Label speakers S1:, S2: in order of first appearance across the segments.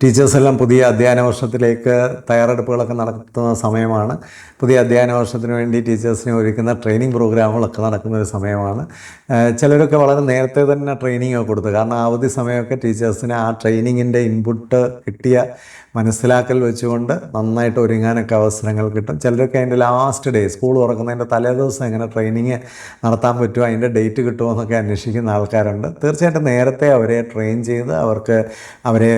S1: ടീച്ചേഴ്സെല്ലാം പുതിയ അധ്യയന വർഷത്തിലേക്ക് തയ്യാറെടുപ്പുകളൊക്കെ നടത്തുന്ന സമയമാണ്. പുതിയ അധ്യയന വർഷത്തിന് വേണ്ടി ടീച്ചേഴ്സിനെ ഒരുക്കുന്ന ട്രെയിനിങ് പ്രോഗ്രാമുകളൊക്കെ നടക്കുന്ന ഒരു സമയമാണ്. ചിലരൊക്കെ വളരെ നേരത്തെ തന്നെ ട്രെയിനിങ് ഒക്കെ കൊടുത്തു. കാരണം അവധി സമയമൊക്കെ ടീച്ചേഴ്സിന് ആ ട്രെയിനിങ്ങിൻ്റെ ഇൻപുട്ട് കിട്ടിയ മനസ്സിലാക്കൽ വെച്ചുകൊണ്ട് നന്നായിട്ട് ഒരുങ്ങാനൊക്കെ അവസരങ്ങൾ കിട്ടും. ചിലരൊക്കെ അതിൻ്റെ ലാസ്റ്റ് ഡേ, സ്കൂൾ തുറക്കുന്നതിൻ്റെ തലേദിവസം എങ്ങനെ ട്രെയിനിങ് നടത്താൻ പറ്റുമോ, അതിൻ്റെ ഡേറ്റ് കിട്ടുമോ എന്നൊക്കെ അന്വേഷിക്കുന്ന ആൾക്കാരുണ്ട്. തീർച്ചയായിട്ടും നേരത്തെ അവരെ ട്രെയിൻ ചെയ്ത് അവരെ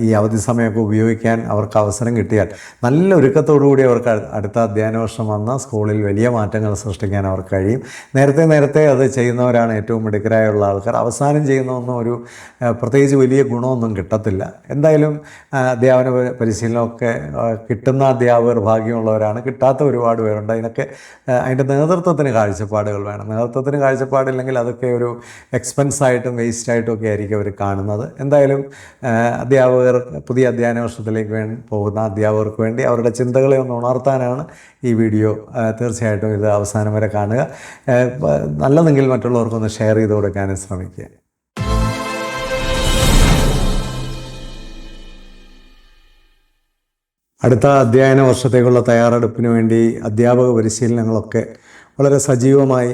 S1: ഈ അവധി സമയമൊക്കെ ഉപയോഗിക്കാൻ അവർക്ക് അവസരം കിട്ടിയാൽ നല്ല ഒരുക്കത്തോടുകൂടി അവർക്ക് അടുത്ത അധ്യയന വർഷം വന്ന സ്കൂളിൽ വലിയ മാറ്റങ്ങൾ സൃഷ്ടിക്കാൻ അവർക്ക് കഴിയും. നേരത്തെ അത് ചെയ്യുന്നവരാണ് ഏറ്റവും മിടുക്കരായുള്ള ആൾക്കാർ. അവസാനം ചെയ്യുന്നതൊന്നും ഒരു പ്രത്യേകിച്ച് വലിയ ഗുണമൊന്നും കിട്ടത്തില്ല. എന്തായാലും അധ്യാപന പരിശീലനമൊക്കെ കിട്ടുന്ന അധ്യാപകർ ഭാഗ്യമുള്ളവരാണ്. കിട്ടാത്ത ഒരുപാട് പേരുണ്ട്. അതിൻ്റെ നേതൃത്വത്തിന് കാഴ്ചപ്പാടുകൾ വേണം. നേതൃത്വത്തിന് കാഴ്ചപ്പാടില്ലെങ്കിൽ അതൊക്കെ ഒരു എക്സ്പെൻസായിട്ടും വേസ്റ്റായിട്ടും ഒക്കെ ആയിരിക്കും അവർ കാണുന്നത്. എന്തായാലും അധ്യാപകർ പുതിയ അധ്യയന വർഷത്തിലേക്ക് പോകുന്ന അധ്യാപകർക്ക് വേണ്ടി അവരുടെ ചിന്തകളെ ഒന്ന് ഉണർത്താനാണ് ഈ വീഡിയോ. തീർച്ചയായിട്ടും ഇത് അവസാനം വരെ കാണുക. നല്ലതെങ്കിൽ മറ്റുള്ളവർക്കൊന്ന് ഷെയർ ചെയ്ത് കൊടുക്കാനും ശ്രമിക്കുക. അടുത്ത അധ്യയന വർഷത്തേക്കുള്ള തയ്യാറെടുപ്പിന് വേണ്ടി അധ്യാപക പരിശീലനങ്ങളൊക്കെ വളരെ സജീവമായി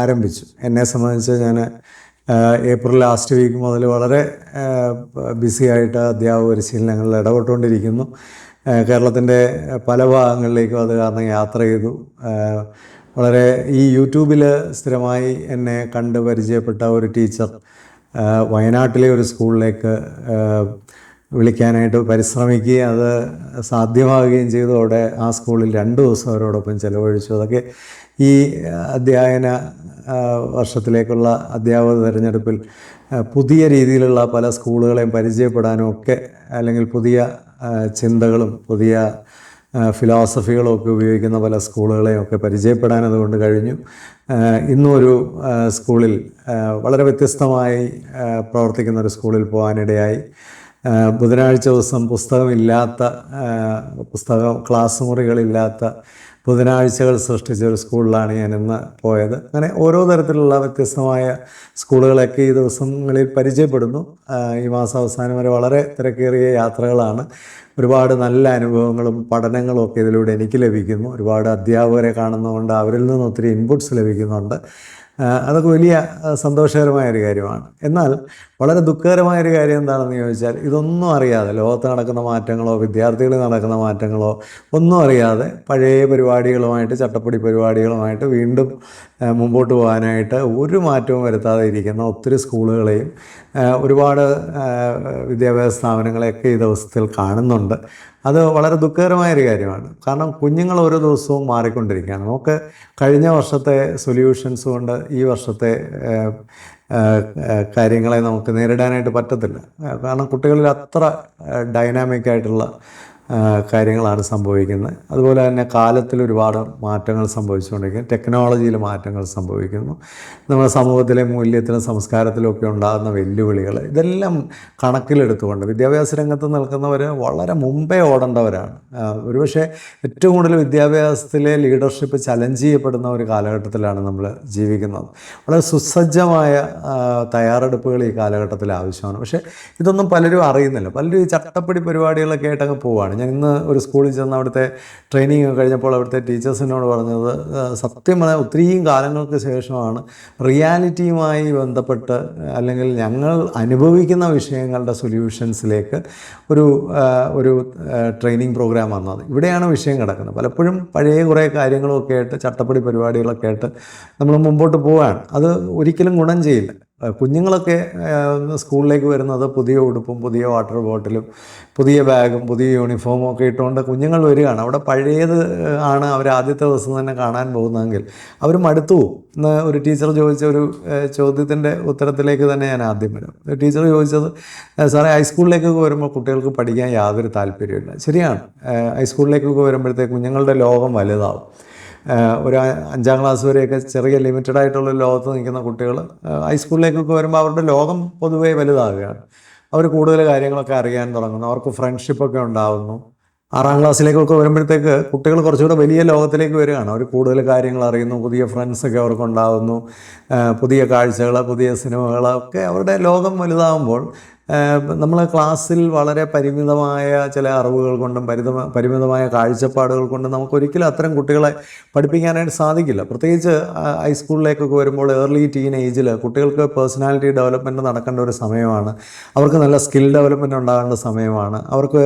S1: ആരംഭിച്ചു. എന്നെ സംബന്ധിച്ച് ഞാൻ ഏപ്രിൽ ലാസ്റ്റ് വീക്ക് മുതൽ വളരെ ബിസിയായിട്ട് അധ്യാപക പരിശീലനങ്ങളിൽ ഇടപെട്ടുകൊണ്ടിരിക്കുന്നു. കേരളത്തിൻ്റെ പല ഭാഗങ്ങളിലേക്കും അത് കാരണം യാത്ര ചെയ്തു. വളരെ ഈ യൂട്യൂബിൽ സ്ഥിരമായി എന്നെ കണ്ട് പരിചയപ്പെട്ട ഒരു ടീച്ചർ വയനാട്ടിലെ ഒരു സ്കൂളിലേക്ക് വിളിക്കാനായിട്ട് പരിശ്രമിക്കുകയും അത് സാധ്യമാവുകയും ചെയ്തതോടെ ആ സ്കൂളിൽ 2 ദിവസം അവരോടൊപ്പം ചിലവഴിച്ചു. അതൊക്കെ ഈ അധ്യയന വർഷത്തിലേക്കുള്ള അധ്യാപക തിരഞ്ഞെടുപ്പിൽ പുതിയ രീതിയിലുള്ള പല സ്കൂളുകളെയും പരിചയപ്പെടാനും ഒക്കെ, അല്ലെങ്കിൽ പുതിയ ചിന്തകളും പുതിയ ഫിലോസഫികളും ഒക്കെ ഉപയോഗിക്കുന്ന പല സ്കൂളുകളെയും ഒക്കെ പരിചയപ്പെടാൻ അതുകൊണ്ട് കഴിഞ്ഞു. ഇന്നും ഒരു സ്കൂളിൽ വളരെ വ്യത്യസ്തമായി പ്രവർത്തിക്കുന്ന ഒരു സ്കൂളിൽ പോകാനിടയായി. ബുധനാഴ്ച ദിവസം ക്ലാസ് മുറികളില്ലാത്ത ബുധനാഴ്ചകൾ സൃഷ്ടിച്ച ഒരു സ്കൂളിലാണ് ഞാൻ ഇന്ന് പോയത്. അങ്ങനെ ഓരോ തരത്തിലുള്ള വ്യത്യസ്തമായ സ്കൂളുകളൊക്കെ ഈ ദിവസങ്ങളിൽ പരിചയപ്പെടുന്നു. ഈ മാസം അവസാനം വരെ വളരെ തിരക്കേറിയ യാത്രകളാണ്. ഒരുപാട് നല്ല അനുഭവങ്ങളും പഠനങ്ങളും ഒക്കെ ഇതിലൂടെ എനിക്ക് ലഭിക്കുന്നു. ഒരുപാട് അധ്യാപകരെ കാണുന്നതുകൊണ്ട് അവരിൽ നിന്ന് ഒത്തിരി ഇൻപുട്സ് ലഭിക്കുന്നുണ്ട്. അതൊക്കെ വലിയ സന്തോഷകരമായൊരു കാര്യമാണ്. എന്നാൽ വളരെ ദുഃഖകരമായൊരു കാര്യം എന്താണെന്ന് ചോദിച്ചാൽ, ഇതൊന്നും അറിയാതെ ലോകത്ത് നടക്കുന്ന മാറ്റങ്ങളോ വിദ്യാർത്ഥികളിൽ നടക്കുന്ന മാറ്റങ്ങളോ ഒന്നും അറിയാതെ പഴയ പരിപാടികളുമായിട്ട്, ചട്ടപ്പടി പരിപാടികളുമായിട്ട് വീണ്ടും മുമ്പോട്ട് പോകാനായിട്ട് ഒരു മാറ്റവും വരുത്താതെ ഇരിക്കുന്ന ഒത്തിരി സ്കൂളുകളെയും ഒരുപാട് വിദ്യാഭ്യാസ സ്ഥാപനങ്ങളെയൊക്കെ ഈ ദിവസത്തിൽ കാണുന്നുണ്ട്. അത് വളരെ ദുഃഖകരമായൊരു കാര്യമാണ്. കാരണം കുഞ്ഞുങ്ങൾ ഓരോ ദിവസവും മാറിക്കൊണ്ടിരിക്കുകയാണ്. നമുക്ക് കഴിഞ്ഞ വർഷത്തെ സൊല്യൂഷൻസ് കൊണ്ട് ഈ വർഷത്തെ കാര്യങ്ങളെ നമുക്ക് നേരിടാനായിട്ട് പറ്റത്തില്ല. കാരണം കുട്ടികളിൽ അത്ര ഡൈനാമിക്കായിട്ടുള്ള കാര്യങ്ങളാണ് സംഭവിക്കുന്നത്. അതുപോലെ തന്നെ കാലത്തിൽ ഒരുപാട് മാറ്റങ്ങൾ സംഭവിച്ചുകൊണ്ടിരിക്കുന്നു. ടെക്നോളജിയിൽ മാറ്റങ്ങൾ സംഭവിക്കുന്നു. നമ്മുടെ സമൂഹത്തിലെ മൂല്യത്തിലും സംസ്കാരത്തിലും ഒക്കെ ഉണ്ടാകുന്ന വെല്ലുവിളികൾ, ഇതെല്ലാം കണക്കിലെടുത്തുകൊണ്ട് വിദ്യാഭ്യാസ രംഗത്ത് നിൽക്കുന്നവർ വളരെ മുമ്പേ ഓടേണ്ടവരാണ്. ഒരുപക്ഷെ ഏറ്റവും കൂടുതൽ വിദ്യാഭ്യാസത്തിലെ ലീഡർഷിപ്പ് ചലഞ്ച് ചെയ്യപ്പെടുന്ന ഒരു കാലഘട്ടത്തിലാണ് നമ്മൾ ജീവിക്കുന്നത്. വളരെ സുസജ്ജമായ തയ്യാറെടുപ്പുകൾ ഈ കാലഘട്ടത്തിൽ ആവശ്യമാണ്. പക്ഷേ ഇതൊന്നും പലരും അറിയുന്നില്ല. പലരും ഈ ചട്ടപ്പടി പരിപാടികളൊക്കെ ആയിട്ടങ്ങ് പോവുകയാണ്. ഞാൻ ഇന്ന് ഒരു സ്കൂളിൽ ചെന്ന് അവിടുത്തെ ട്രെയിനിങ് കഴിഞ്ഞപ്പോൾ അവിടുത്തെ ടീച്ചേഴ്സിനോട് പറഞ്ഞത്, സത്യം പറഞ്ഞാൽ ഒത്തിരിയും കാലങ്ങൾക്ക് ശേഷമാണ് റിയാലിറ്റിയുമായി ബന്ധപ്പെട്ട് അല്ലെങ്കിൽ ഞങ്ങൾ അനുഭവിക്കുന്ന വിഷയങ്ങളുടെ സൊല്യൂഷൻസിലേക്ക് ഒരു ട്രെയിനിങ് പ്രോഗ്രാം വന്നത്. ഇവിടെയാണ് വിഷയം കിടക്കുന്നത്. പലപ്പോഴും പഴയ കുറേ കാര്യങ്ങളൊക്കെ ആയിട്ട്, ചട്ടപ്പടി പരിപാടികളൊക്കെ ആയിട്ട് നമ്മൾ മുമ്പോട്ട് പോവുകയാണ്. അത് ഒരിക്കലും ഗുണം ചെയ്യില്ല. കുഞ്ഞുങ്ങളൊക്കെ സ്കൂളിലേക്ക് വരുന്നത് പുതിയ ഉടുപ്പും പുതിയ വാട്ടർ ബോട്ടിലും പുതിയ ബാഗും പുതിയ യൂണിഫോമും ഒക്കെ ഇട്ടുകൊണ്ട് കുഞ്ഞുങ്ങൾ വരികയാണ്. അവിടെ പഴയത് ആണ് അവർ ആദ്യത്തെ ദിവസം തന്നെ കാണാൻ പോകുന്നതെങ്കിൽ അവർ മടുത്തു പോകും. ഇന്ന് ഒരു ടീച്ചർ ചോദിച്ച ഒരു ചോദ്യത്തിൻ്റെ ഉത്തരത്തിലേക്ക് തന്നെ ഞാൻ ആദ്യം വരാം. ടീച്ചർ ചോദിച്ചത്, സാറേ ഹൈസ്കൂളിലേക്കൊക്കെ വരുമ്പോൾ കുട്ടികൾക്ക് പഠിക്കാൻ യാതൊരു താല്പര്യമില്ല. ശരിയാണ്. ഹൈസ്കൂളിലേക്കൊക്കെ വരുമ്പോഴത്തേക്ക് കുഞ്ഞുങ്ങളുടെ ലോകം വലുതാവും. ഒരു 5ാം ക്ലാസ് വരെയൊക്കെ ചെറിയ ലിമിറ്റഡായിട്ടുള്ള ലോകത്ത് നിൽക്കുന്ന കുട്ടികൾ ഹൈസ്കൂളിലേക്കൊക്കെ വരുമ്പോൾ അവരുടെ ലോകം പൊതുവേ വലുതാകുകയാണ്. അവർ കൂടുതൽ കാര്യങ്ങളൊക്കെ അറിയാൻ തുടങ്ങുന്നു. അവർക്ക് ഫ്രണ്ട്ഷിപ്പൊക്കെ ഉണ്ടാകുന്നു. 6ാം ക്ലാസ്സിലേക്കൊക്കെ വരുമ്പോഴത്തേക്ക് കുട്ടികൾ കുറച്ചുകൂടെ വലിയ ലോകത്തിലേക്ക് വരികയാണ്. അവർ കൂടുതൽ കാര്യങ്ങൾ അറിയുന്നു. പുതിയ ഫ്രണ്ട്സൊക്കെ അവർക്കുണ്ടാകുന്നു. പുതിയ കാഴ്ചകൾ, പുതിയ സിനിമകൾ ഒക്കെ അവരുടെ ലോകം വലുതാകുമ്പോൾ നമ്മൾ ക്ലാസ്സിൽ വളരെ പരിമിതമായ ചില അറിവുകൾ കൊണ്ടും പരിമിതമായ കാഴ്ചപ്പാടുകൾ കൊണ്ടും നമുക്കൊരിക്കലും അത്തരം കുട്ടികളെ പഠിപ്പിക്കാനായിട്ട് സാധിക്കില്ല. പ്രത്യേകിച്ച് ഹൈസ്കൂളിലേക്കൊക്കെ വരുമ്പോൾ ഏർലി ടീനേജിൽ കുട്ടികൾക്ക് പേഴ്സണാലിറ്റി ഡെവലപ്മെൻറ്റ് നടക്കേണ്ട ഒരു സമയമാണ്. അവർക്ക് നല്ല സ്കിൽ ഡെവലപ്മെൻറ്റ് ഉണ്ടാകേണ്ട സമയമാണ്. അവർക്ക്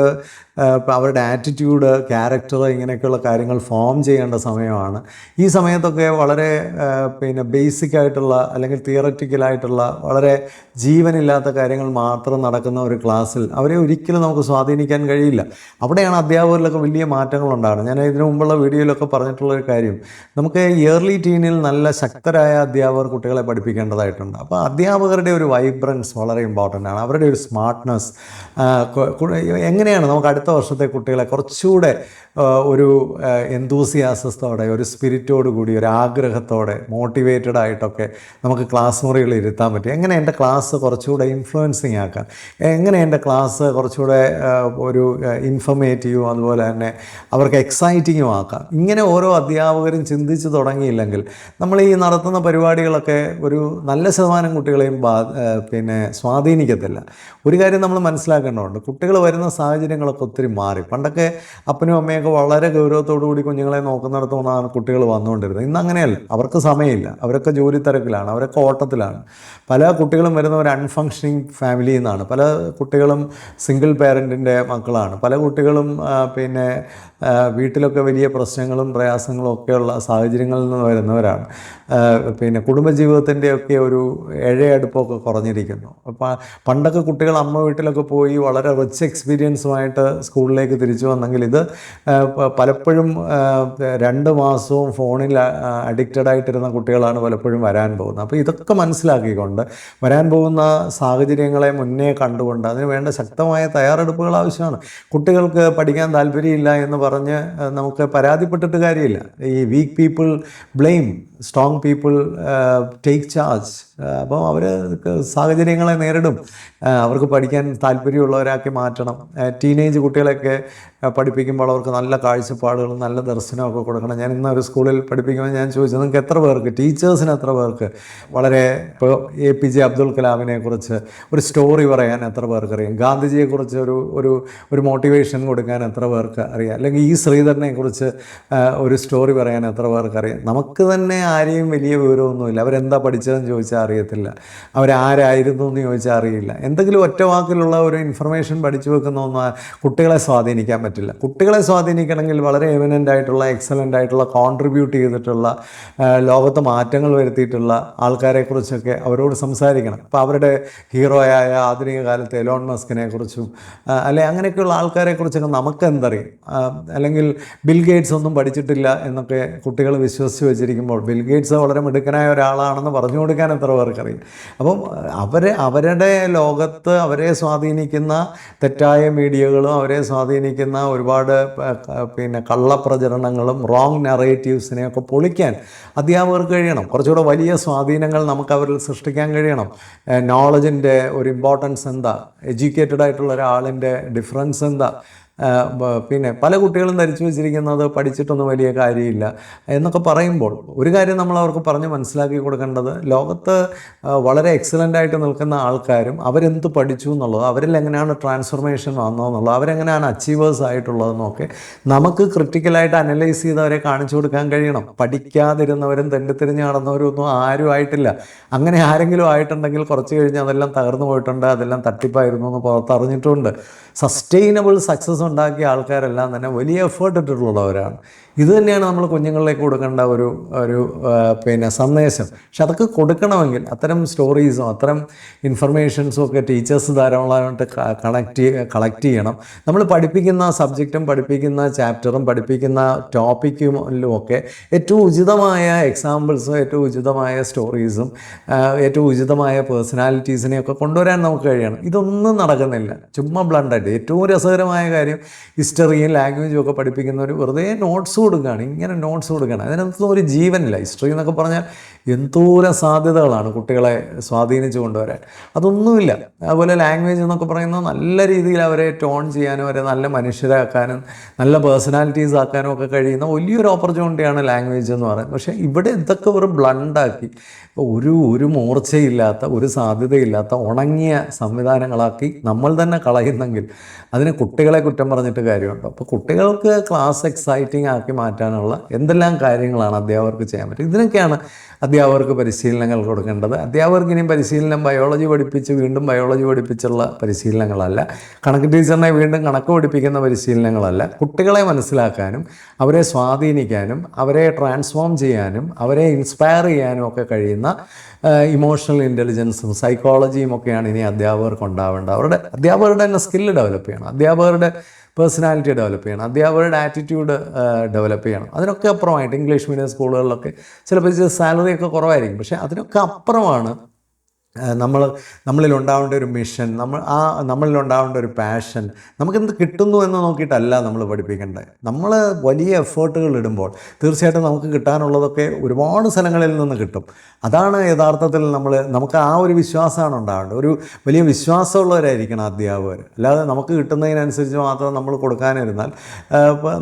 S1: അവരുടെ ആറ്റിറ്റ്യൂഡ്, ക്യാരക്ടർ, ഇങ്ങനെയൊക്കെയുള്ള കാര്യങ്ങൾ ഫോം ചെയ്യേണ്ട സമയമാണ്. ഈ സമയത്തൊക്കെ വളരെ ബേസിക് ആയിട്ടുള്ള അല്ലെങ്കിൽ തിയററ്റിക്കലായിട്ടുള്ള വളരെ ജീവനില്ലാത്ത കാര്യങ്ങൾ മാത്രം നടക്കുന്ന ഒരു ക്ലാസ്സിൽ അവരെ ഒരിക്കലും നമുക്ക് സ്വാധീനിക്കാൻ കഴിയില്ല. അവിടെയാണ് അധ്യാപകരിലൊക്കെ വലിയ മാറ്റങ്ങളുണ്ടാകുന്നത്. ഞാൻ ഇതിനു മുമ്പുള്ള വീഡിയോയിലൊക്കെ പറഞ്ഞിട്ടുള്ളൊരു കാര്യം, നമുക്ക് ഇയർലി ടീനിൽ നല്ല ശക്തരായ അധ്യാപകർ കുട്ടികളെ പഠിപ്പിക്കേണ്ടതായിട്ടുണ്ട്. അപ്പോൾ അധ്യാപകരുടെ ഒരു വൈബ്രൻസ് വളരെ ഇമ്പോർട്ടൻ്റ് ആണ്. അവരുടെ ഒരു സ്മാർട്ട്നെസ് എങ്ങനെയാണ് നമുക്ക് അടുത്ത വർഷത്തെ കുട്ടികളെ കുറച്ചുകൂടെ ഒരു എന്തൂസിയാസത്തോടെ, ഒരു സ്പിരിറ്റോട് കൂടി, ഒരു ആഗ്രഹത്തോടെ, മോട്ടിവേറ്റഡ് ആയിട്ടൊക്കെ നമുക്ക് ക്ലാസ് മുറികളിൽ ഇരുത്താൻ പറ്റും. എങ്ങനെ എൻ്റെ ക്ലാസ് കുറച്ചുകൂടെ ഇൻഫ്ലുവൻസിങ് ആക്കാം, എങ്ങനെ എൻ്റെ ക്ലാസ് കുറച്ചുകൂടെ ഒരു ഇൻഫർമേറ്റീവും അതുപോലെ തന്നെ അവർക്ക് എക്സൈറ്റിങ്ങും ആക്കാം. ഇങ്ങനെ ഓരോ അധ്യാപകരും ചിന്തിച്ച് തുടങ്ങിയില്ലെങ്കിൽ നമ്മൾ ഈ നടത്തുന്ന പരിപാടികളൊക്കെ ഒരു നല്ല ശതമാനം കുട്ടികളെയും സ്വാധീനിക്കത്തില്ല. ഒരു കാര്യം നമ്മൾ മനസ്സിലാക്കേണ്ടതുണ്ട്, കുട്ടികൾ വരുന്ന സാഹചര്യങ്ങളൊക്കെ ഒത്തിരി മാറി. പണ്ടൊക്കെ അപ്പനും അമ്മയൊക്കെ വളരെ ഗൗരവത്തോടു കൂടി കുഞ്ഞുങ്ങളെ നോക്കുന്നിടത്തുനിന്നാണ് കുട്ടികൾ വന്നുകൊണ്ടിരുന്നത്. ഇന്ന് അങ്ങനെയല്ല. അവർക്ക് സമയമില്ല, അവരൊക്കെ ജോലി തിരക്കിലാണ്, അവരൊക്കെ ഓട്ടത്തിലാണ്. പല കുട്ടികളും വരുന്ന ഒരു അൺഫങ്ഷനിങ് ഫാമിലിയിൽ നിന്നാണ്. പല കുട്ടികളും സിംഗിൾ പേരൻറ്റിൻ്റെ മക്കളാണ്. പല കുട്ടികളും വീട്ടിലൊക്കെ വലിയ പ്രശ്നങ്ങളും പ്രയാസങ്ങളും ഒക്കെയുള്ള സാഹചര്യങ്ങളിൽ നിന്ന് വരുന്നവരാണ്. കുടുംബജീവിതത്തിൻ്റെയൊക്കെ ഒരു ഇഴയടുപ്പമൊക്കെ കുറഞ്ഞിരിക്കുന്നു. അപ്പോൾ പണ്ടൊക്കെ കുട്ടികൾ അമ്മ വീട്ടിലൊക്കെ പോയി വളരെ റിച്ച് എക്സ്പീരിയൻസുമായിട്ട് സ്കൂളിലേക്ക് തിരിച്ചു വന്നെങ്കിൽ ഇത് പലപ്പോഴും 2 മാസവും ഫോണിൽ അഡിക്റ്റഡ് ആയിട്ടിരുന്ന കുട്ടികളാണ് പലപ്പോഴും വരാൻ പോകുന്നത്. അപ്പോൾ ഇതൊക്കെ മനസ്സിലാക്കിക്കൊണ്ട് വരാൻ പോകുന്ന സാഹചര്യങ്ങളെ മുന്നേ കണ്ടുകൊണ്ട് അതിന് വേണ്ട ശക്തമായ തയ്യാറെടുപ്പുകൾ ആവശ്യമാണ്. കുട്ടികൾക്ക് പഠിക്കാൻ താല്പര്യമില്ല എന്ന് പറഞ്ഞ് നമുക്ക് പരാതിപ്പെട്ടിട്ട് കാര്യമില്ല. ഈ week people blame, strong people take charge. അപ്പോൾ അവർ സാഹചര്യങ്ങളെ നേരിടും. അവർക്ക് പഠിക്കാൻ താല്പര്യമുള്ളവരാക്കി മാറ്റണം. ടീനേജ് കുട്ടികളെയൊക്കെ പഠിപ്പിക്കുമ്പോൾ അവർക്ക് നല്ല കാഴ്ചപ്പാടുകളും നല്ല ദർശനമൊക്കെ കൊടുക്കണം. ഞാൻ ഇന്ന് ഒരു സ്കൂളിൽ പഠിപ്പിക്കുമ്പോൾ ഞാൻ ചോദിച്ചത്, നിങ്ങൾക്ക് എത്ര പേർക്ക്, ടീച്ചേഴ്സിന് എത്ര പേർക്ക് വളരെ ഇപ്പോൾ APJ അബ്ദുൽ കലാമിനെ കുറിച്ച് ഒരു സ്റ്റോറി പറയാൻ എത്ര പേർക്ക് അറിയാം? ഗാന്ധിജിയെക്കുറിച്ച് ഒരു മോട്ടിവേഷൻ കൊടുക്കാൻ എത്ര പേർക്ക് അറിയാം? അല്ലെങ്കിൽ ഈ ശ്രീധരനെ കുറിച്ച് ഒരു സ്റ്റോറി പറയാൻ എത്ര പേർക്ക് അറിയാം? നമുക്ക് തന്നെ ആരെയും വലിയ വിവരമൊന്നുമില്ല. അവരെന്താ പഠിച്ചതെന്ന് ചോദിച്ചാൽ അറിയത്തില്ല, അവരാരായിരുന്നു എന്ന് ചോദിച്ചാൽ അറിയില്ല. എന്തെങ്കിലും ഒറ്റ വാക്കിലുള്ള ഒരു ഇൻഫർമേഷൻ പഠിച്ചു വെക്കുന്നൊന്നും കുട്ടികളെ സ്വാധീനിക്കാൻ പറ്റില്ല. കുട്ടികളെ സ്വാധീനിക്കണമെങ്കിൽ വളരെ എമിനൻ്റ് ആയിട്ടുള്ള, എക്സലൻ്റ് ആയിട്ടുള്ള, കോൺട്രിബ്യൂട്ട് ചെയ്തിട്ടുള്ള, ലോകത്ത് മാറ്റങ്ങൾ വരുത്തിയിട്ടുള്ള ആൾക്കാരെക്കുറിച്ചൊക്കെ അവരോട് സംസാരിക്കണം. അപ്പോൾ അവരുടെ ഹീറോയായ ആധുനിക കാലത്തെ എലോൺ മസ്കിനെ കുറിച്ചും അങ്ങനെയൊക്കെയുള്ള ആൾക്കാരെക്കുറിച്ചൊക്കെ നമുക്ക് എന്തറിയും? അല്ലെങ്കിൽ ബിൽ ഗേറ്റ്സ് ഒന്നും പഠിച്ചിട്ടില്ല എന്നൊക്കെ കുട്ടികൾ വിശ്വസിച്ച് വെച്ചിരിക്കുമ്പോൾ ബിൽ ഗേറ്റ്സ് വളരെ മിടുക്കനായ ഒരാളാണെന്ന് പറഞ്ഞു കൊടുക്കാൻ എത്ര പേർക്കറിയും? അപ്പം അവരുടെ ലോകത്ത് അവരെ സ്വാധീനിക്കുന്ന തെറ്റായ മീഡിയകളും അവരെ സ്വാധീനിക്കുന്ന ഒരുപാട് കള്ളപ്രചരണങ്ങളും റോങ് നറേറ്റീവ്സിനെയൊക്കെ പൊളിക്കാൻ അധ്യാപകർക്ക് കഴിയണം. കുറച്ചുകൂടെ വലിയ സ്വാധീനങ്ങൾ നമുക്ക് അവരിൽ സൃഷ്ടിക്കാൻ കഴിയണം. നോളജിൻ്റെ ഒരു ഇമ്പോർട്ടൻസ് എന്താ, എഡ്യൂക്കേറ്റഡ് ആയിട്ടുള്ള ഒരാളിൻ്റെ ഡിഫറൻസ് എന്താ? പല കുട്ടികളും ധരിച്ചു വെച്ചിരിക്കുന്നത് പഠിച്ചിട്ടൊന്നും വലിയ കാര്യമില്ല എന്നൊക്കെ പറയുമ്പോൾ ഒരു കാര്യം നമ്മൾ അവർക്ക് പറഞ്ഞ് മനസ്സിലാക്കി കൊടുക്കേണ്ടത്, ലോകത്ത് വളരെ എക്സലൻ്റ് ആയിട്ട് നിൽക്കുന്ന ആൾക്കാരും അവരെന്ത് പഠിച്ചു എന്നുള്ളത്, അവരിൽ എങ്ങനെയാണ് ട്രാൻസ്ഫോർമേഷൻ വന്നതെന്നുള്ളത്, അവരെങ്ങനെയാണ് അച്ചീവേഴ്സ് ആയിട്ടുള്ളതെന്നൊക്കെ നമുക്ക് ക്രിട്ടിക്കലായിട്ട് അനലൈസ് ചെയ്ത് അവരെ കാണിച്ചു കൊടുക്കാൻ കഴിയണം. പഠിക്കാതിരുന്നവരും തെണ്ടിത്തിരിഞ്ഞ് നടന്നവരും ഒന്നും ആരും ആയിട്ടില്ല. അങ്ങനെ ആരെങ്കിലും ആയിട്ടുണ്ടെങ്കിൽ കുറച്ച് കഴിഞ്ഞ് അതെല്ലാം തകർന്നു പോയിട്ടുണ്ട്, അതെല്ലാം തട്ടിപ്പായിരുന്നു എന്ന് പുറത്തറിഞ്ഞിട്ടുണ്ട്. സസ്റ്റൈനബിൾ സക്സസ് ഉണ്ടാക്കിയ ആൾക്കാരെല്ലാം തന്നെ വലിയ എഫേർട്ട് ഇട്ടിട്ടുള്ളവരാണ്. ഇത് തന്നെയാണ് നമ്മൾ കുഞ്ഞുങ്ങളിലേക്ക് കൊടുക്കേണ്ട ഒരു സന്ദേശം. പക്ഷെ അതൊക്കെ കൊടുക്കണമെങ്കിൽ അത്തരം സ്റ്റോറീസും അത്തരം ഇൻഫർമേഷൻസും ഒക്കെ ടീച്ചേഴ്സ് ധാരാളമായിട്ട് കളക്ട് ചെയ്യണം. നമ്മൾ പഠിപ്പിക്കുന്ന സബ്ജക്റ്റും പഠിപ്പിക്കുന്ന ചാപ്റ്ററും പഠിപ്പിക്കുന്ന ടോപ്പിക്കിലും ഒക്കെ ഏറ്റവും ഉചിതമായ എക്സാമ്പിൾസും ഏറ്റവും ഉചിതമായ സ്റ്റോറീസും ഏറ്റവും ഉചിതമായ പേഴ്സണാലിറ്റീസിനെയൊക്കെ കൊണ്ടുവരാൻ നമുക്ക് കഴിയണം. ഇതൊന്നും നടക്കുന്നില്ല. ചുമ്മാ ബ്ലണ്ടായിട്ട് ഏറ്റവും രസകരമായ കാര്യം ഹിസ്റ്ററിയും ലാംഗ്വേജും ഒക്കെ പഠിപ്പിക്കുന്നവർ വെറുതെ നോട്ട്സ് കൊടുക്കുകയാണ്. ഇങ്ങനെ നോട്ട്സ് കൊടുക്കുകയാണ്. അതിനകത്തൊന്നും ഒരു ജീവനില്ല. ഹിസ്റ്ററി എന്നൊക്കെ പറഞ്ഞാൽ എന്തോരം സാധ്യതകളാണ് കുട്ടികളെ സ്വാധീനിച്ചു കൊണ്ടുവരാൻ. അതൊന്നുമില്ല. അതുപോലെ ലാംഗ്വേജ് എന്നൊക്കെ പറയുന്നത് നല്ല രീതിയിൽ അവരെ ടോൺ ചെയ്യാനും അവരെ നല്ല മനുഷ്യരാക്കാനും നല്ല പേഴ്സണാലിറ്റീസ് ആക്കാനും ഒക്കെ കഴിയുന്ന വലിയൊരു ഓപ്പർച്യൂണിറ്റിയാണ് ലാംഗ്വേജ് എന്ന് പറയുന്നത്. പക്ഷേ ഇവിടെ ഇതൊക്കെ ഒരു ബ്ലണ്ടാക്കി ഒരു മൂർച്ചയില്ലാത്ത ഒരു സാധ്യതയില്ലാത്ത ഉണങ്ങിയ സംവിധാനങ്ങളാക്കി നമ്മൾ തന്നെ കളയുന്നെങ്കിൽ അതിന് കുട്ടികളെ കുറ്റം പറഞ്ഞിട്ട് കാര്യമുണ്ടോ? അപ്പോൾ കുട്ടികൾക്ക് ക്ലാസ് എക്സൈറ്റിംഗ് ആക്കി മാറ്റാനുള്ള എന്തെല്ലാം കാര്യങ്ങളാണ് അധ്യാപകർക്ക് ചെയ്യാൻ പറ്റും? ഇതിനൊക്കെയാണ് അധ്യാപകർക്ക് പരിശീലനങ്ങൾ കൊടുക്കേണ്ടത്. അധ്യാപകർക്ക് ഇനിയും പരിശീലനം ബയോളജി പഠിപ്പിച്ച് വീണ്ടും ബയോളജി പഠിപ്പിച്ചുള്ള പരിശീലനങ്ങളല്ല, കണക്ക് ടീച്ചറിനെ വീണ്ടും കണക്ക് പഠിപ്പിക്കുന്ന പരിശീലനങ്ങളല്ല. കുട്ടികളെ മനസ്സിലാക്കാനും അവരെ സ്വാധീനിക്കാനും അവരെ ട്രാൻസ്ഫോം ചെയ്യാനും അവരെ ഇൻസ്പയർ ചെയ്യാനും ഒക്കെ കഴിയുന്ന ഇമോഷണൽ ഇൻ്റലിജൻസും സൈക്കോളജിയും ഒക്കെയാണ് ഇനി അധ്യാപകർക്ക് ഉണ്ടാവേണ്ടത്. അധ്യാപകരുടെ തന്നെ സ്കില്ല് ഡെവലപ്പ് ചെയ്യണം, അധ്യാപകരുടെ പേഴ്സണാലിറ്റി ഡെവലപ്പ് ചെയ്യണം, അധ്യാപകരുടെ ആറ്റിറ്റ്യൂഡ് ഡെവലപ്പ് ചെയ്യണം. അതിനൊക്കെ അപ്പുറമായിട്ട് ഇംഗ്ലീഷ് മീഡിയം സ്കൂളുകളിലൊക്കെ ചിലപ്പോൾ സാലറിയൊക്കെ കുറവായിരിക്കും, പക്ഷേ അതിനൊക്കെ അപ്പുറമാണ് നമ്മളിലുണ്ടാവേണ്ട ഒരു മിഷൻ, നമ്മളിലുണ്ടാവേണ്ട ഒരു പാഷൻ. നമുക്കെന്ത് കിട്ടുന്നു എന്ന് നോക്കിയിട്ടല്ല നമ്മൾ പഠിപ്പിക്കേണ്ടത്. നമ്മൾ വലിയ എഫേർട്ടുകൾ ഇടുമ്പോൾ തീർച്ചയായിട്ടും നമുക്ക് കിട്ടാനുള്ളതൊക്കെ ഒരുപാട് സ്ഥലങ്ങളിൽ നിന്ന് കിട്ടും. അതാണ് യഥാർത്ഥത്തിൽ നമുക്ക് ആ ഒരു വിശ്വാസമാണ് ഉണ്ടാവേണ്ടത്. ഒരു വലിയ വിശ്വാസമുള്ളവരായിരിക്കണം അധ്യാപകർ. അല്ലാതെ നമുക്ക് കിട്ടുന്നതിനനുസരിച്ച് മാത്രം നമ്മൾ കൊടുക്കാനിരുന്നാൽ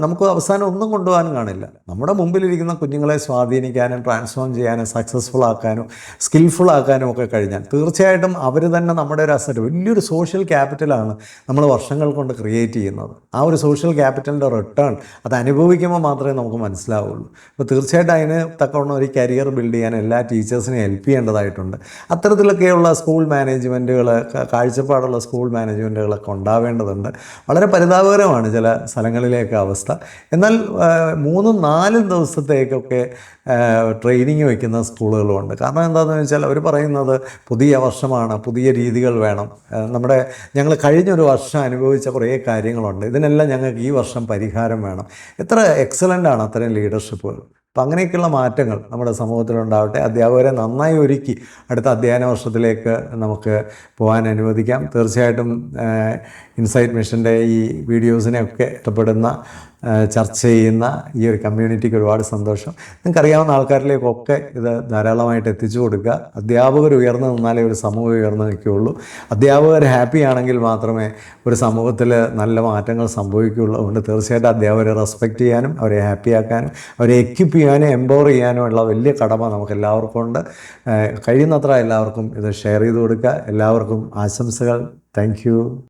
S1: നമുക്ക് അവസാനം ഒന്നും കൊണ്ടുപോകാനും കാണില്ല. നമ്മുടെ മുമ്പിലിരിക്കുന്ന കുഞ്ഞുങ്ങളെ സ്വാധീനിക്കാനും ട്രാൻസ്ഫോം ചെയ്യാനും സക്സസ്ഫുൾ ആക്കാനും സ്കിൽഫുൾ ആക്കാനും ഒക്കെ കഴിഞ്ഞാൽ തീർച്ചയായിട്ടും അവർ തന്നെ നമ്മുടെ ഒരു അസറ്റ്, വലിയൊരു സോഷ്യൽ ക്യാപിറ്റലാണ് നമ്മൾ വർഷങ്ങൾ കൊണ്ട് ക്രിയേറ്റ് ചെയ്യുന്നത്. ആ ഒരു സോഷ്യൽ ക്യാപിറ്റലിൻ്റെ റിട്ടേൺ അത് അനുഭവിക്കുമ്പോൾ മാത്രമേ നമുക്ക് മനസ്സിലാവുള്ളൂ. അപ്പോൾ തീർച്ചയായിട്ടും അതിന് തക്കവണ്ണം ഒരു കരിയർ ബിൽഡ് ചെയ്യാൻ എല്ലാ ടീച്ചേഴ്സിനെ ഹെൽപ്പ് ചെയ്യേണ്ടതായിട്ടുണ്ട്. അത്തരത്തിലൊക്കെയുള്ള സ്കൂൾ മാനേജ്മെൻറ്റുകൾ, കാഴ്ചപ്പാടുള്ള സ്കൂൾ മാനേജ്മെൻറ്റുകളൊക്കെ ഉണ്ടാവേണ്ടതുണ്ട്. വളരെ പരിതാപകരമാണ് ചില സ്ഥലങ്ങളിലേക്ക് അവസ്ഥ. എന്നാൽ 3-4 ദിവസത്തേക്കൊക്കെ ട്രെയിനിങ് വയ്ക്കുന്ന സ്കൂളുകളുമുണ്ട്. കാരണം എന്താണെന്ന് വെച്ചാൽ അവർ പറയുന്നത് പുതിയ വർഷമാണ്, പുതിയ രീതികൾ വേണം, ഞങ്ങൾ കഴിഞ്ഞൊരു വർഷം അനുഭവിച്ച കുറേ കാര്യങ്ങളുണ്ട്, ഇതിനെല്ലാം ഞങ്ങൾക്ക് ഈ വർഷം പരിഹാരം വേണം. എത്ര എക്സലൻ്റാണ് അത്തരം ലീഡർഷിപ്പുകൾ. അപ്പം അങ്ങനെയൊക്കെയുള്ള മാറ്റങ്ങൾ നമ്മുടെ സമൂഹത്തിലുണ്ടാവട്ടെ. അധ്യാപകരെ നന്നായി ഒരുക്കി അടുത്ത അധ്യയന വർഷത്തിലേക്ക് നമുക്ക് പോകാൻ അനുവദിക്കാം. തീർച്ചയായിട്ടും ഇൻസൈറ്റ് മിഷൻ്റെ ഈ വീഡിയോസിനെയൊക്കെ ഇഷ്ടപ്പെടുന്ന, ചർച്ച ചെയ്യുന്ന ഈ ഒരു കമ്മ്യൂണിറ്റിക്ക് ഒരുപാട് സന്തോഷം. നിങ്ങൾക്കറിയാവുന്ന ആൾക്കാരിലേക്കൊക്കെ ഇത് ധാരാളമായിട്ട് എത്തിച്ചു കൊടുക്കുക. അധ്യാപകർ ഉയർന്നു നിന്നാലേ ഒരു സമൂഹം ഉയർന്നു നിൽക്കുകയുള്ളൂ. അധ്യാപകർ ഹാപ്പി ആണെങ്കിൽ മാത്രമേ ഒരു സമൂഹത്തിൽ നല്ല മാറ്റങ്ങൾ സംഭവിക്കുകയുള്ളൂ. അതുകൊണ്ട് തീർച്ചയായിട്ടും അധ്യാപകരെ റെസ്പെക്റ്റ് ചെയ്യാനും അവരെ ഹാപ്പി ആക്കാനും അവരെ എക്വിപ്പ് ചെയ്യാനും എംപവർ ചെയ്യാനും ഉള്ള വലിയ കടമ നമുക്ക് എല്ലാവർക്കും ഉണ്ട്. കഴിയുന്നത്ര എല്ലാവർക്കും ഇത് ഷെയർ ചെയ്ത് കൊടുക്കുക. എല്ലാവർക്കും ആശംസകൾ. Thank you.